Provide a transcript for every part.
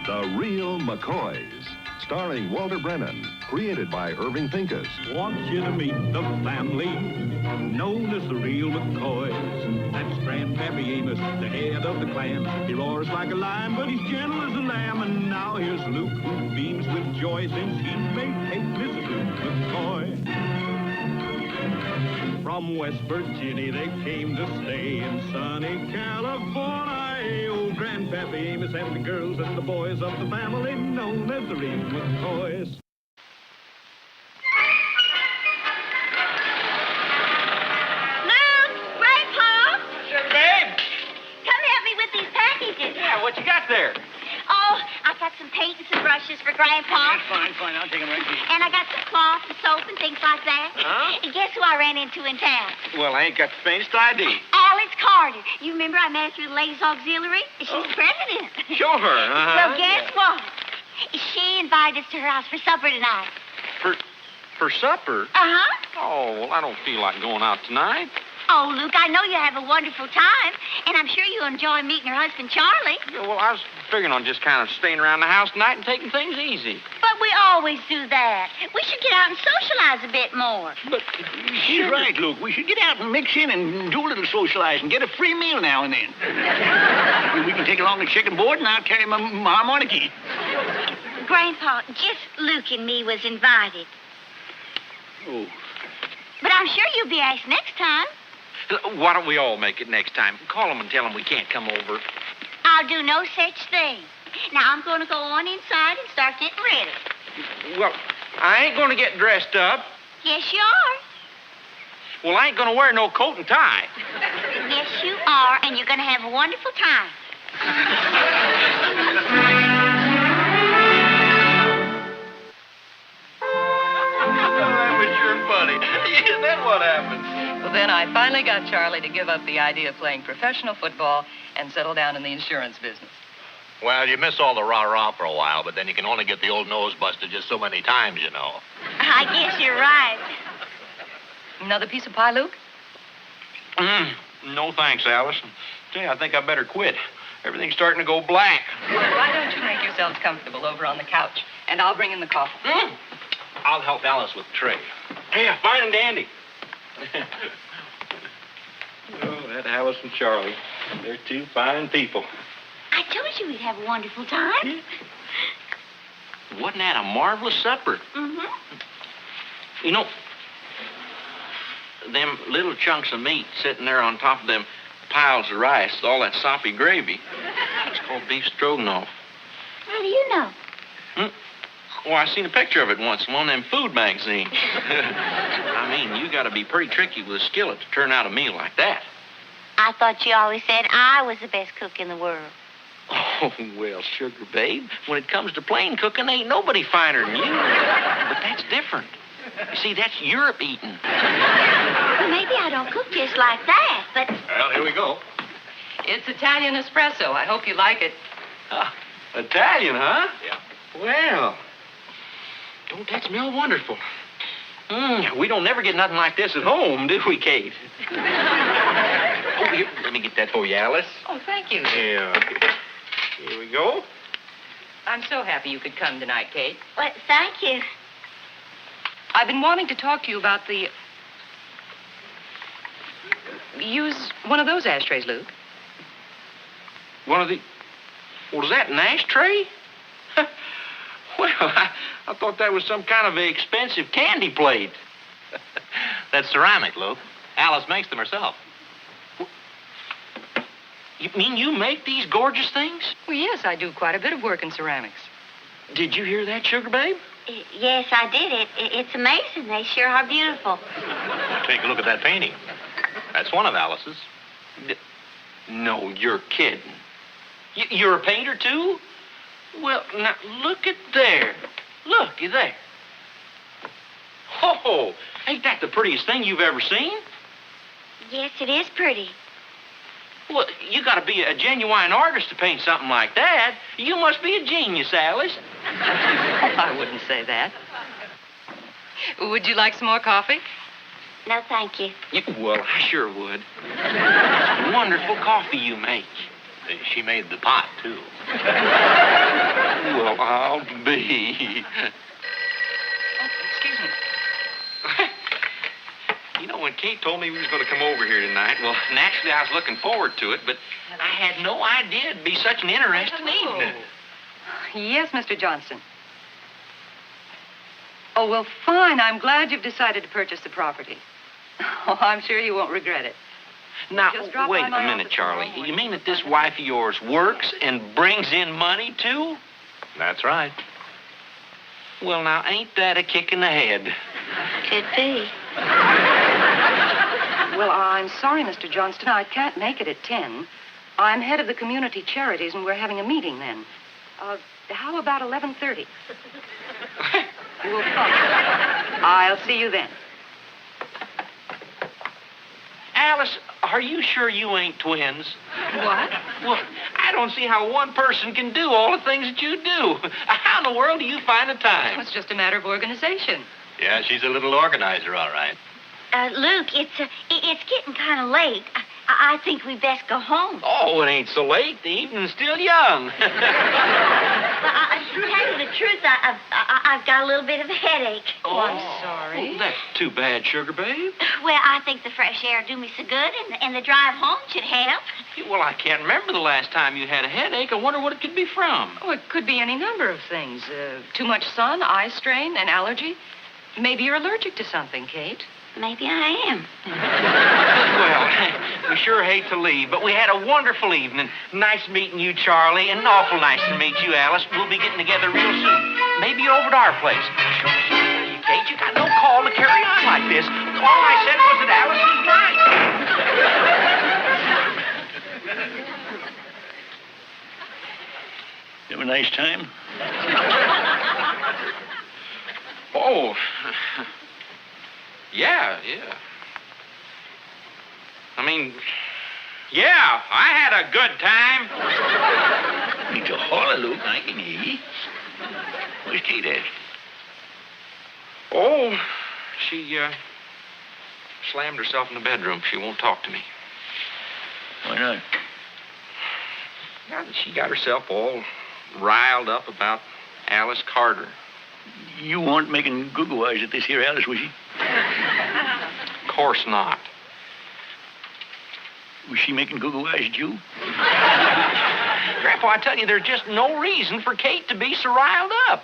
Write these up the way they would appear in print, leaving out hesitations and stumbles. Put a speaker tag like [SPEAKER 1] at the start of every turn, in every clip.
[SPEAKER 1] The Real McCoys, starring Walter Brennan, created by Irving Pincus.
[SPEAKER 2] Want you to meet the family known as the Real McCoys. That's Grandpappy Amos, the head of the clan. He roars like a lion, but he's gentle as a lamb. And now here's Luke, who beams with joy since he made Kate Mrs. Luke McCoy. From West Virginia they came to stay in sunny California. Old Grandpappy Amos and the girls and the boys of the family known as the Real McCoys.
[SPEAKER 3] Luke, Grandpa,
[SPEAKER 4] Sugar babe.
[SPEAKER 3] come help me with these packages.
[SPEAKER 4] Yeah, what you got there?
[SPEAKER 3] Oh, I got some paint and some brushes for Grandpa.
[SPEAKER 4] Fine. I'll take them right to you.
[SPEAKER 3] And I got some cloth and soap and things like that.
[SPEAKER 4] Huh?
[SPEAKER 3] And guess who I ran into in town?
[SPEAKER 4] Well, I ain't got the faintest idea.
[SPEAKER 3] Alice Carter. You remember I met her through the Ladies Auxiliary? She's the president.
[SPEAKER 4] Sure,
[SPEAKER 3] Well, guess what? She invited us to her house for supper tonight.
[SPEAKER 4] For supper?
[SPEAKER 3] Uh-huh.
[SPEAKER 4] Oh, well, I don't feel like going out tonight.
[SPEAKER 3] Oh, Luke, I know you have a wonderful time, and I'm sure you'll enjoy meeting her husband, Charlie.
[SPEAKER 4] Yeah, well, I was figuring on just kind of staying around the house tonight and taking things easy.
[SPEAKER 3] But we always do that. We should get out and socialize a bit more.
[SPEAKER 4] But
[SPEAKER 5] She's right, Luke. We should get out and mix in and do a little socializing. Get a free meal now and then. We can take along the chicken board, and I'll carry my harmonica.
[SPEAKER 3] Grandpa, just Luke and me was invited.
[SPEAKER 5] Oh.
[SPEAKER 3] But I'm sure you'll be asked next time.
[SPEAKER 4] why don't we all make it next time? Call them and tell them we can't come over.
[SPEAKER 3] I'll do no such thing. Now, I'm going to go on inside and start getting ready.
[SPEAKER 4] Well, I ain't going to get dressed up.
[SPEAKER 3] Yes, you are.
[SPEAKER 4] Well, I ain't going to wear no coat and tie.
[SPEAKER 3] Yes, you are, and you're going to have a wonderful time.
[SPEAKER 4] That was sure funny. Isn't that what happened?
[SPEAKER 6] Well, then I finally got Charlie to give up the idea of playing professional football and settle down in the insurance business.
[SPEAKER 7] Well, you miss all the rah-rah for a while, but then you can only get the old nose busted just so many times, you know.
[SPEAKER 3] I guess you're right.
[SPEAKER 6] Another piece of pie, Luke?
[SPEAKER 4] No thanks, Alice. Tell you, I think I better quit. Everything's starting to go black.
[SPEAKER 6] Why don't you make yourselves comfortable over on the couch, and I'll bring in the coffee.
[SPEAKER 7] I'll help Alice with the tray.
[SPEAKER 4] Yeah, fine and dandy. Oh, that Alice and Charlie. They're two fine people.
[SPEAKER 3] I told you we'd have a wonderful time.
[SPEAKER 4] Wasn't that a marvelous supper?
[SPEAKER 3] Mm-hmm.
[SPEAKER 4] You know, them little chunks of meat sitting there on top of them piles of rice, all that soppy gravy, it's called beef stroganoff.
[SPEAKER 3] How do you know?
[SPEAKER 4] Well, I seen a picture of it once in one of them food magazines. I mean, you got to be pretty tricky with a skillet to turn out a meal like that.
[SPEAKER 3] I thought you always said I was the best cook in the world.
[SPEAKER 4] Oh, well, sugar babe, when it comes to plain cooking, ain't nobody finer than you. But that's different. You see, that's Europe eating.
[SPEAKER 3] Well, maybe I don't cook just like that, but...
[SPEAKER 7] Well, here we go.
[SPEAKER 6] It's Italian espresso. I hope you like it.
[SPEAKER 4] Italian, huh?
[SPEAKER 7] Yeah.
[SPEAKER 4] Well, don't that smell wonderful? We don't never get nothing like this at home, do we, Kate? Oh, here, let me get that for you, Alice.
[SPEAKER 6] Oh, thank you.
[SPEAKER 4] Yeah. Here we go.
[SPEAKER 6] I'm so happy you could come tonight, Kate.
[SPEAKER 3] Well, thank you.
[SPEAKER 6] I've been wanting to talk to you about the... Use one of those ashtrays, Luke.
[SPEAKER 4] One of the... Well, is that an ashtray? Well, I thought that was some kind of an expensive candy plate.
[SPEAKER 7] That's ceramic, Luke. Alice makes them herself.
[SPEAKER 4] You mean you make these gorgeous things?
[SPEAKER 6] Well, yes, I do quite a bit of work in ceramics.
[SPEAKER 4] Did you hear that, sugar babe?
[SPEAKER 3] Yes, I did. It's amazing. They sure are beautiful.
[SPEAKER 7] Take a look at that painting. That's one of Alice's.
[SPEAKER 4] No, you're kidding. You're a painter, too? Well, now, look at there. Look, you there. Oh, ain't that the prettiest thing you've ever seen?
[SPEAKER 3] Yes, it is pretty.
[SPEAKER 4] Well, you got to be a genuine artist to paint something like that. You must be a genius, Alice.
[SPEAKER 6] I wouldn't say that. Would you like some more coffee?
[SPEAKER 3] No, thank you.
[SPEAKER 4] Well, I sure would. It's wonderful coffee you make.
[SPEAKER 7] She made the pot, too.
[SPEAKER 4] Well, I'll be.
[SPEAKER 6] Oh, excuse me.
[SPEAKER 4] You know, when Kate told me we was going to come over here tonight, well, naturally I was looking forward to it, but I had no idea it'd be such an interesting evening.
[SPEAKER 6] Yes, Mr. Johnston. Oh, well, fine. I'm glad you've decided to purchase the property. Oh, I'm sure you won't regret it.
[SPEAKER 4] Now,
[SPEAKER 6] Just drop
[SPEAKER 4] wait
[SPEAKER 6] by
[SPEAKER 4] a
[SPEAKER 6] my
[SPEAKER 4] minute,
[SPEAKER 6] office
[SPEAKER 4] Charlie.
[SPEAKER 6] tomorrow morning.
[SPEAKER 4] You mean that this wife of yours works and brings in money, too?
[SPEAKER 7] That's right.
[SPEAKER 4] Well, now, ain't that a kick in the head?
[SPEAKER 3] Could be.
[SPEAKER 6] Well, I'm sorry, Mr. Johnston. I can't make it at 10. I'm head of the community charities, and we're having a meeting then. How about 11:30? We'll talk. I'll see you then.
[SPEAKER 4] Alice, are you sure you ain't twins?
[SPEAKER 6] What?
[SPEAKER 4] Well, I don't see how one person can do all the things that you do. How in the world do you find the time?
[SPEAKER 6] It's just a matter of organization.
[SPEAKER 7] Yeah, she's a little organizer, all right.
[SPEAKER 3] Luke, it's getting kind of late. I think we best go home.
[SPEAKER 4] Oh, it ain't so late. The evening's still young.
[SPEAKER 3] To tell you the truth, I've got a little bit of a headache.
[SPEAKER 6] Oh, I'm sorry.
[SPEAKER 4] Oh, that's too bad, Sugar Babe.
[SPEAKER 3] Well, I think the fresh air do me so good, and the drive home should help.
[SPEAKER 4] Well, I can't remember the last time you had a headache. I wonder what it could be from.
[SPEAKER 6] Oh, it could be any number of things. Too much sun, eye strain, an allergy. Maybe you're allergic to something, Kate.
[SPEAKER 3] Maybe I am.
[SPEAKER 4] Well, we sure hate to leave, but we had a wonderful evening. Nice meeting you, Charlie, and awful nice to meet you, Alice. We'll be getting together real soon. Maybe over at our place. Sure, you, Kate, you got no call to carry on like this. All I said was that Alice was right.
[SPEAKER 5] You have a nice time?
[SPEAKER 4] Oh, yeah. I mean, yeah, I had a good time.
[SPEAKER 5] It's a holler, Luke. I can hear you. Where's Kate at?
[SPEAKER 4] Oh, she slammed herself in the bedroom. She won't talk to me.
[SPEAKER 5] Why not?
[SPEAKER 4] Now that she got herself all riled up about Alice Carter.
[SPEAKER 5] You weren't making goo-goo eyes at this here Alice, was she?
[SPEAKER 4] Of course not.
[SPEAKER 5] Was she making goo-goo eyes at you?
[SPEAKER 4] Grandpa, I tell you, there's just no reason for Kate to be so riled up.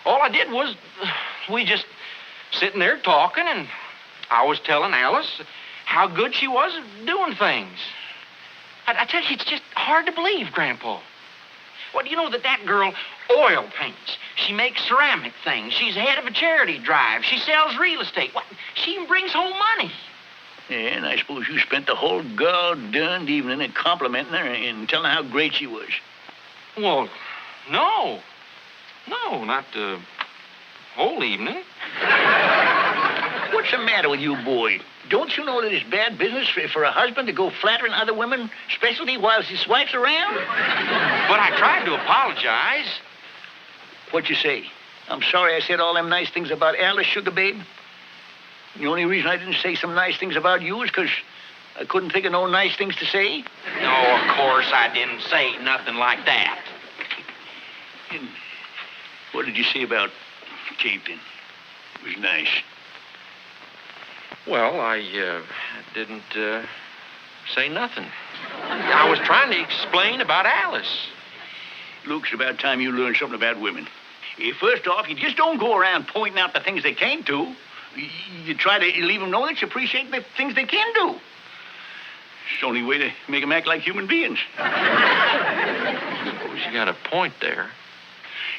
[SPEAKER 4] All I did was, we just sitting there talking, and I was telling Alice how good she was at doing things. I tell you, it's just hard to believe, Grandpa. Well, do you know that girl oil paints? She makes ceramic things. She's head of a charity drive. She sells real estate. What? She even brings home money.
[SPEAKER 5] Yeah, and I suppose you spent the whole god-darned evening complimenting her and telling her how great she was.
[SPEAKER 4] Well, no. No, not the whole evening.
[SPEAKER 5] What's the matter with you, boy? Don't you know that it's bad business for a husband to go flattering other women, especially while his wife's around?
[SPEAKER 4] But I tried to apologize.
[SPEAKER 5] What'd you say? I'm sorry I said all them nice things about Alice, Sugar Babe. The only reason I didn't say some nice things about you is because I couldn't think of no nice things to say.
[SPEAKER 4] No, of course I didn't say nothing like that.
[SPEAKER 5] And what did you say about Kate, then? It was nice.
[SPEAKER 4] Well, I didn't say nothing. I was trying to explain about Alice.
[SPEAKER 5] Luke, it's about time you learned something about women. First off, you just don't go around pointing out the things they can't do. You try to leave them know that you appreciate the things they can do. It's the only way to make them act like human beings.
[SPEAKER 4] Well, you got a point there.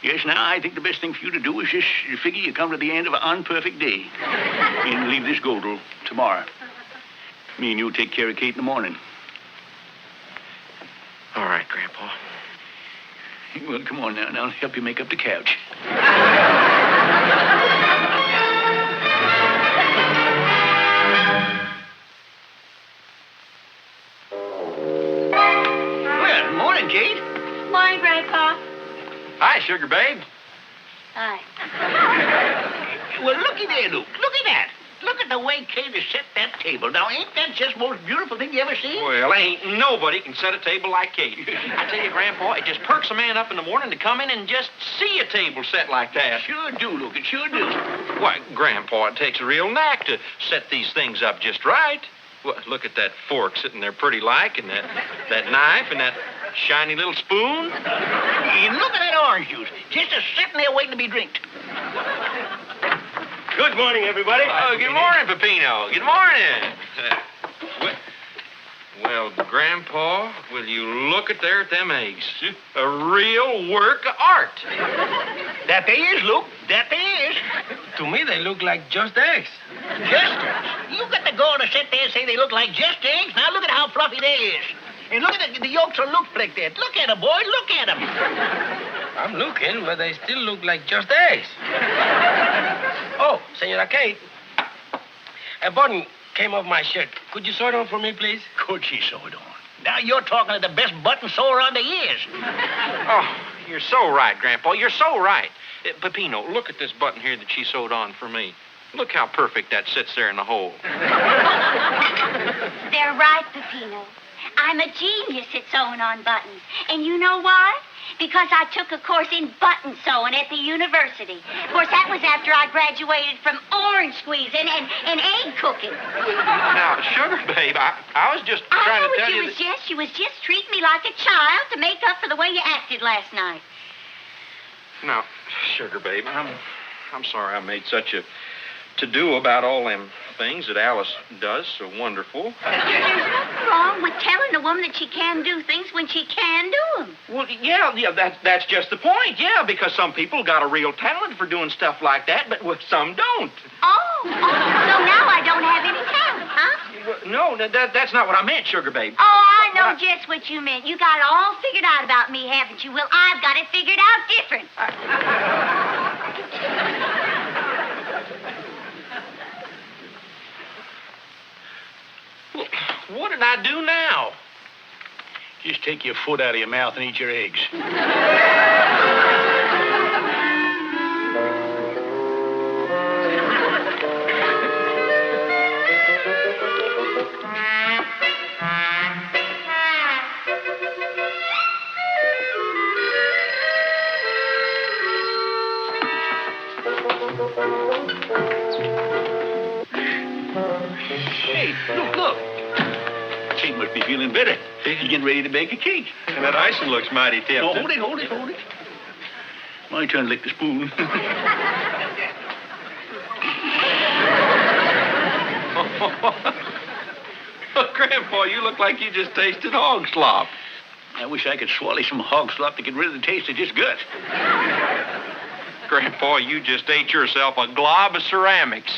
[SPEAKER 5] Yes, now, I think the best thing for you to do is just figure you come to the end of an unperfect day and leave this go till tomorrow. Me and you take care of Kate in the morning.
[SPEAKER 4] All right, Grandpa.
[SPEAKER 5] Well, come on now, and I'll help you make up the couch. Well, morning, Kate.
[SPEAKER 3] Morning, Grandpa.
[SPEAKER 4] Hi, Sugar Babe.
[SPEAKER 3] Hi.
[SPEAKER 5] Well, looky there, Luke. Look at that. Look at the way Kate has set that table. Now, ain't that just the most beautiful thing you ever seen?
[SPEAKER 4] Well, ain't nobody can set a table like Kate. I tell you, Grandpa, it just perks a man up in the morning to come in and just see a table set like that.
[SPEAKER 5] Sure do, Luke. It sure do.
[SPEAKER 4] Why, Grandpa, it takes a real knack to set these things up just right. Well, look at that fork sitting there pretty like, and that knife, and that shiny little spoon.
[SPEAKER 5] And look at that orange juice. Just a sitting there waiting to be drinked.
[SPEAKER 8] Good morning, everybody.
[SPEAKER 4] Oh, good morning, Peppino. Good morning. Well, Grandpa, will you look at them eggs? A real work of art.
[SPEAKER 5] That they is, Luke. That they is.
[SPEAKER 8] To me, they look like just eggs.
[SPEAKER 5] Just eggs. You got the gall to sit there and say they look like just eggs? Now look at how fluffy they is. And look at the yolks are Luke flicked there. Look at 'em, boy. Look at 'em.
[SPEAKER 8] I'm looking, but they still look like just eggs. Oh, Senora Kate. A button came off my shirt. Could you sew it on for me, please?
[SPEAKER 5] Could she sew it on? Now you're talking to the best button sewer on the years.
[SPEAKER 4] Oh, you're so right, Grandpa. You're so right. Peppino, look at this button here that she sewed on for me. Look how perfect that sits there in the hole.
[SPEAKER 3] They're right, Peppino. I'm a genius at sewing on buttons. And you know why? Because I took a course in button sewing at the university. Of course, that was after I graduated from orange squeeze and egg cooking.
[SPEAKER 4] Now, Sugar Babe, I was just
[SPEAKER 3] I
[SPEAKER 4] trying
[SPEAKER 3] know
[SPEAKER 4] to
[SPEAKER 3] what
[SPEAKER 4] tell
[SPEAKER 3] you
[SPEAKER 4] you
[SPEAKER 3] was just. You was just treating me like a child to make up for the way you acted last night.
[SPEAKER 4] Now, Sugar Babe, I'm sorry I made such a to-do about all them things that Alice does so wonderful.
[SPEAKER 3] There's nothing wrong with telling a woman that she can do things when she can do them.
[SPEAKER 4] Well, yeah, that's just the point, yeah, because some people got a real talent for doing stuff like that, but some don't.
[SPEAKER 3] Oh, so now I don't have any talent, huh?
[SPEAKER 4] No, that's not what I meant, Sugar Babe.
[SPEAKER 3] Oh, I know just what you meant. You got it all figured out about me, haven't you? Well, I've got it figured out different.
[SPEAKER 4] Well, what did I do now?
[SPEAKER 5] Just take your foot out of your mouth and eat your eggs. Hey, look. Kate must be feeling better. She's getting ready to bake a cake.
[SPEAKER 4] And that icing looks mighty tempting.
[SPEAKER 5] Oh, hold it. My turn to lick the spoon.
[SPEAKER 4] Oh, Grandpa, you look like you just tasted hog slop.
[SPEAKER 5] I wish I could swallow some hog slop to get rid of the taste of just gut.
[SPEAKER 4] Grandpa, you just ate yourself a glob of ceramics.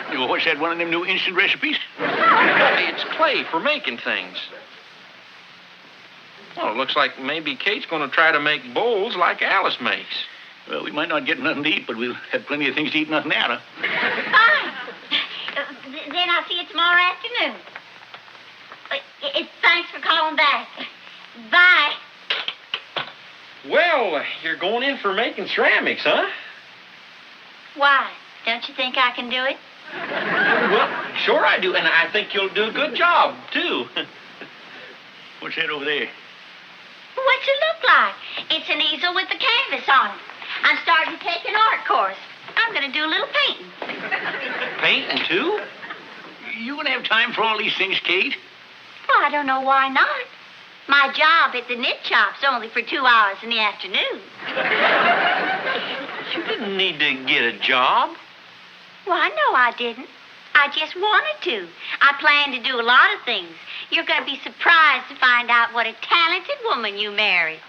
[SPEAKER 5] What's that, one of them new instant recipes?
[SPEAKER 4] It's clay for making things. Well, it looks like maybe Kate's going to try to make bowls like Alice makes.
[SPEAKER 5] Well, we might not get nothing to eat, but we'll have plenty of things to eat nothing out of.
[SPEAKER 3] Fine. Then I'll see you tomorrow afternoon. Thanks for calling back. Bye.
[SPEAKER 4] Well, you're going in for making ceramics, huh?
[SPEAKER 3] Why? Don't you think I can do it?
[SPEAKER 4] Well, sure I do, and I think you'll do a good job, too.
[SPEAKER 5] What's that over there?
[SPEAKER 3] What's it look like? It's an easel with the canvas on it. I'm starting to take an art course. I'm going to do a little painting.
[SPEAKER 4] Painting, too?
[SPEAKER 5] You gonna have time for all these things, Kate?
[SPEAKER 3] Well, I don't know why not. My job at the knit shop's only for 2 hours in the afternoon.
[SPEAKER 4] You didn't need to get a job.
[SPEAKER 3] Well, I know I didn't. I just wanted to. I plan to do a lot of things. You're going to be surprised to find out what a talented woman you marry.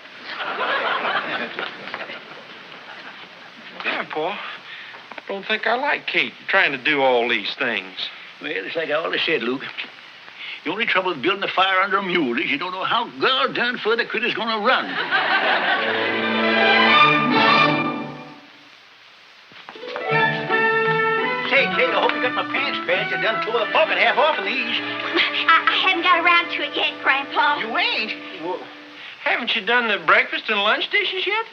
[SPEAKER 4] Grandpa, I don't think I like Kate trying to do all these things.
[SPEAKER 5] Well, it's like I always said, Luke. The only trouble with building a fire under a mule is you don't know how god darn far the critter's gonna run. Say, Kate, I hope you got my pants patched. I done tore the pocket half off of these.
[SPEAKER 3] I haven't got around to it yet, Grandpa.
[SPEAKER 5] You ain't?
[SPEAKER 4] Well, haven't you done the breakfast and lunch dishes yet?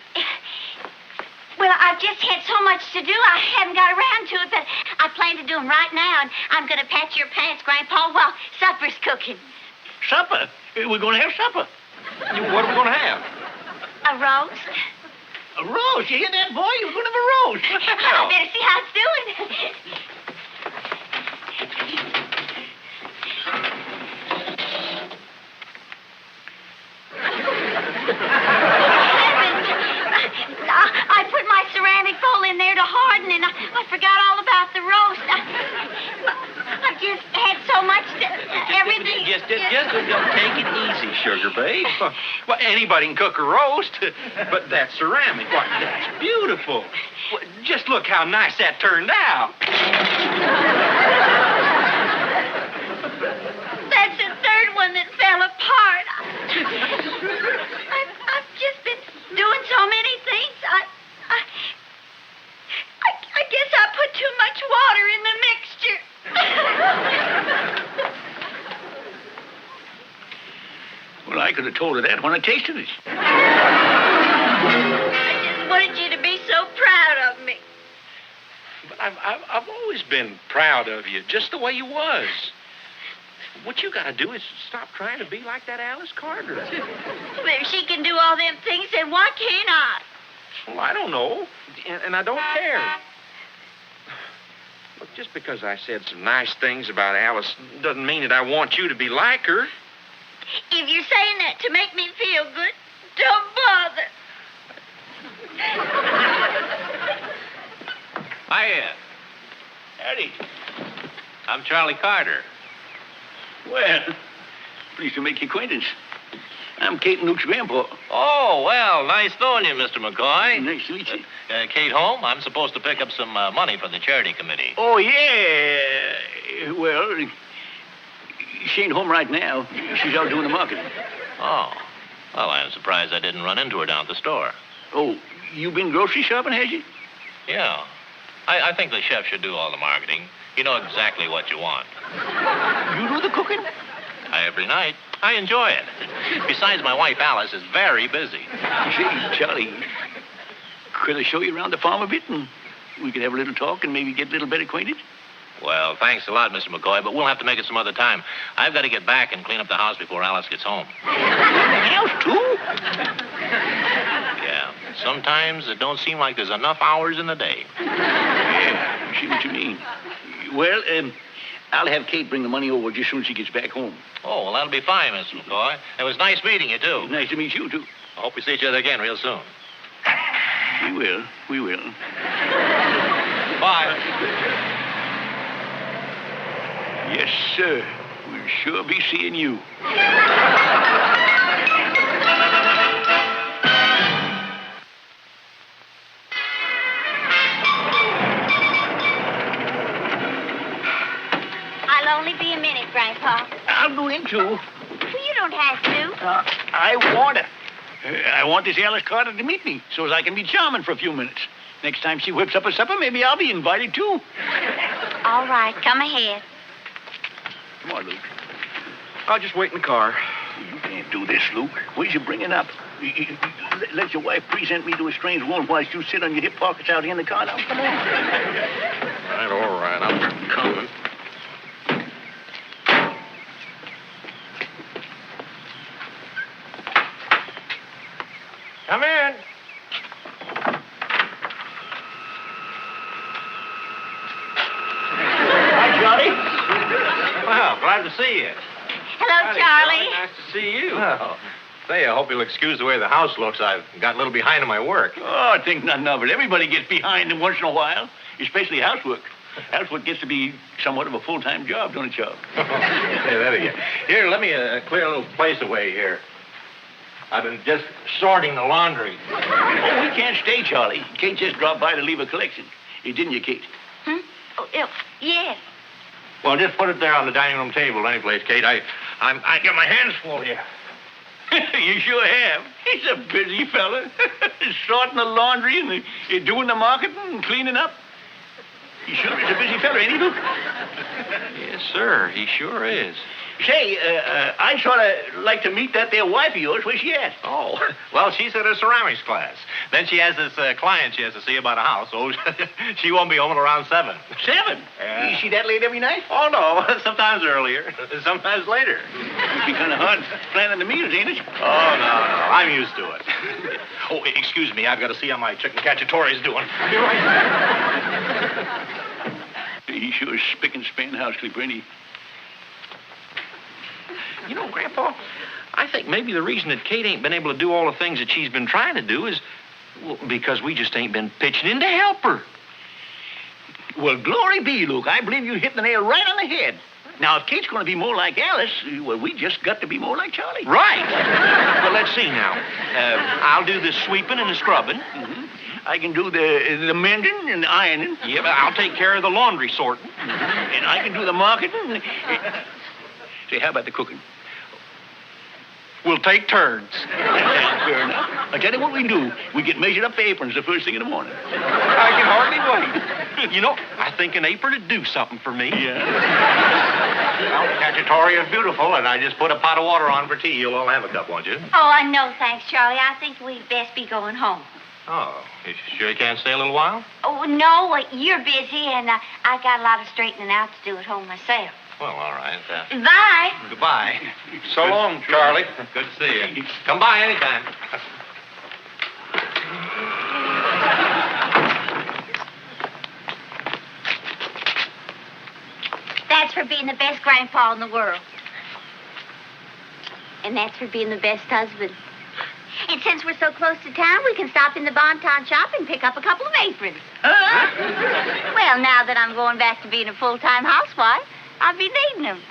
[SPEAKER 3] Well, I've just had so much to do, I haven't got around to it, but I plan to do them right now, and I'm going to patch your pants, Grandpa, while supper's cooking.
[SPEAKER 5] Supper? We're going to have supper.
[SPEAKER 4] What are we going to have?
[SPEAKER 3] A roast?
[SPEAKER 5] A roast? You hear that, boy? We're going to have a roast.
[SPEAKER 3] I better see how it's doing. I put my ceramic bowl in there to harden, and I forgot all about the roast. I've just had so much to... everything...
[SPEAKER 4] Just take it easy, Sugar Babe. Well, anybody can cook a roast, but that ceramic, why, that's beautiful. Well, just look how nice that turned out.
[SPEAKER 3] That's the third one that fell apart. I've just been doing so many things. I guess I put too much water in the mixture.
[SPEAKER 5] Well, I could have told her that when I tasted it.
[SPEAKER 3] I just wanted you to be so proud of me.
[SPEAKER 4] But I've always been proud of you, just the way you was. What you got to do is stop trying to be like that Alice Carter.
[SPEAKER 3] But if she can do all them things, then why can't I?
[SPEAKER 4] Well, I don't know, and I don't care. Look, just because I said some nice things about Alice doesn't mean that I want you to be like her.
[SPEAKER 3] If you're saying that to make me feel good, don't bother.
[SPEAKER 7] Hiya.
[SPEAKER 5] Howdy.
[SPEAKER 7] I'm Charlie Carter.
[SPEAKER 5] Well, pleased to make your acquaintance. I'm Kate and Luke's grandpa.
[SPEAKER 7] Oh, well, nice knowing you, Mr. McCoy.
[SPEAKER 5] Nice to meet you.
[SPEAKER 7] Kate home? I'm supposed to pick up some money for the charity committee.
[SPEAKER 5] Oh, yeah. Well, she ain't home right now. She's out doing the marketing.
[SPEAKER 7] Oh. Well, I'm surprised I didn't run into her down at the store.
[SPEAKER 5] Oh, you been grocery shopping, has you?
[SPEAKER 7] Yeah. I think the chef should do all the marketing. You know exactly what you want.
[SPEAKER 5] You do the cooking?
[SPEAKER 7] Every night. I enjoy it. Besides, my wife, Alice, is very busy.
[SPEAKER 5] Say, Charlie, could I show you around the farm a bit and we could have a little talk and maybe get a little better acquainted?
[SPEAKER 7] Well, thanks a lot, Mr. McCoy, but we'll have to make it some other time. I've got to get back and clean up the house before Alice gets home.
[SPEAKER 5] House, too?
[SPEAKER 7] Yeah. Sometimes it don't seem like there's enough hours in the day.
[SPEAKER 5] Yeah, I see what you mean. Well, I'll have Kate bring the money over just as soon as she gets back home.
[SPEAKER 7] Oh, well, that'll be fine, Mr. McCoy. It was nice meeting you, too.
[SPEAKER 5] Nice to meet you, too.
[SPEAKER 7] I hope we see each other again real soon.
[SPEAKER 5] We will. We will.
[SPEAKER 7] Bye.
[SPEAKER 5] Yes, sir. We'll sure be seeing you.
[SPEAKER 3] I'll only be a minute, Grandpa.
[SPEAKER 5] I'll go in, too.
[SPEAKER 3] Well, you don't have to.
[SPEAKER 5] I want her. I want this Alice Carter to meet me so as I can be charming for a few minutes. Next time she whips up a supper, maybe I'll be invited, too.
[SPEAKER 3] All right, come ahead.
[SPEAKER 5] Come on, Luke.
[SPEAKER 4] I'll just wait in the car.
[SPEAKER 5] You can't do this, Luke. Where's you bringing up? Let your wife present me to a strange woman while you sit on your hip pockets out here in the car. Now, come on.
[SPEAKER 4] All right, I'm coming. Come in.
[SPEAKER 5] Hi, Charlie.
[SPEAKER 7] Well, glad to see you.
[SPEAKER 3] Hello, Charlie.
[SPEAKER 7] Nice to see you. Well, say, I hope you'll excuse the way the house looks. I've got a little behind in my work.
[SPEAKER 5] Oh, think nothing of it. Everybody gets behind once in a while, especially housework. Housework gets to be somewhat of a full-time job, don't it, Charlie?
[SPEAKER 7] Hey, there you go. Here, let me clear a little place away here. I've been just sorting the laundry.
[SPEAKER 5] Oh, we can't stay, Charlie. Kate just dropped by to leave a collection. Didn't you, Kate?
[SPEAKER 3] Oh, yes.
[SPEAKER 7] Well, just put it there on the dining room table, any place, Kate. I got my hands full here.
[SPEAKER 5] You sure have. He's a busy fella. Sorting the laundry and doing the marketing and cleaning up. He sure is a busy fella, ain't he, Luke?
[SPEAKER 4] Yes, sir. He sure is.
[SPEAKER 5] Say, I'd sort of like to meet that there wife of yours. Where's she at?
[SPEAKER 7] Oh, well, she's at her ceramics class. Then she has this client she has to see about a house. Oh, she won't be home until around 7.
[SPEAKER 5] 7?
[SPEAKER 7] Yeah.
[SPEAKER 5] Is she that late every night?
[SPEAKER 7] Oh, no. Sometimes earlier. Sometimes later.
[SPEAKER 5] Must be kind of hard planning the meals, ain't it?
[SPEAKER 7] Oh, no. I'm used to it. Oh, excuse me. I've got to see how my chicken cacciatore's doing. Be right back.
[SPEAKER 5] He sure is spick and span housekeeper, ain't he?
[SPEAKER 4] You know, Grandpa, I think maybe the reason that Kate ain't been able to do all the things that she's been trying to do is because we just ain't been pitching in to help her.
[SPEAKER 5] Well, glory be, Luke. I believe you hit the nail right on the head. Now, if Kate's going to be more like Alice, well, we just got to be more like Charlie.
[SPEAKER 4] Right. Well, let's see now. I'll do the sweeping and the scrubbing.
[SPEAKER 5] Mm-hmm. I can do the mending and the ironing.
[SPEAKER 4] Yeah, but I'll take care of the laundry sorting.
[SPEAKER 5] And I can do the marketing. Say, how about the cooking?
[SPEAKER 4] We'll take turns.
[SPEAKER 5] Fair enough. I tell you what we do. We get measured up for aprons the first thing in the morning.
[SPEAKER 4] I can hardly wait. You know, I think an apron would do something for me.
[SPEAKER 5] Yeah.
[SPEAKER 7] Well, the cacciatore is beautiful, and I just put a pot of water on for tea. You'll all have a cup, won't you?
[SPEAKER 3] Oh, no, thanks, Charlie. I think we'd best be going home.
[SPEAKER 7] Oh, you sure you can't stay a little while?
[SPEAKER 3] Oh, no, you're busy, and I got a lot of straightening out to do at home myself.
[SPEAKER 7] Well, all right.
[SPEAKER 3] Bye.
[SPEAKER 7] Goodbye. So long, Charlie. Good to see you. Come by anytime.
[SPEAKER 3] That's for being the best grandpa in the world. And that's for being the best husband. And since we're so close to town, we can stop in the Bonton shop and pick up a couple of aprons. Well, now that I'm going back to being a full-time housewife, I'll be needing them.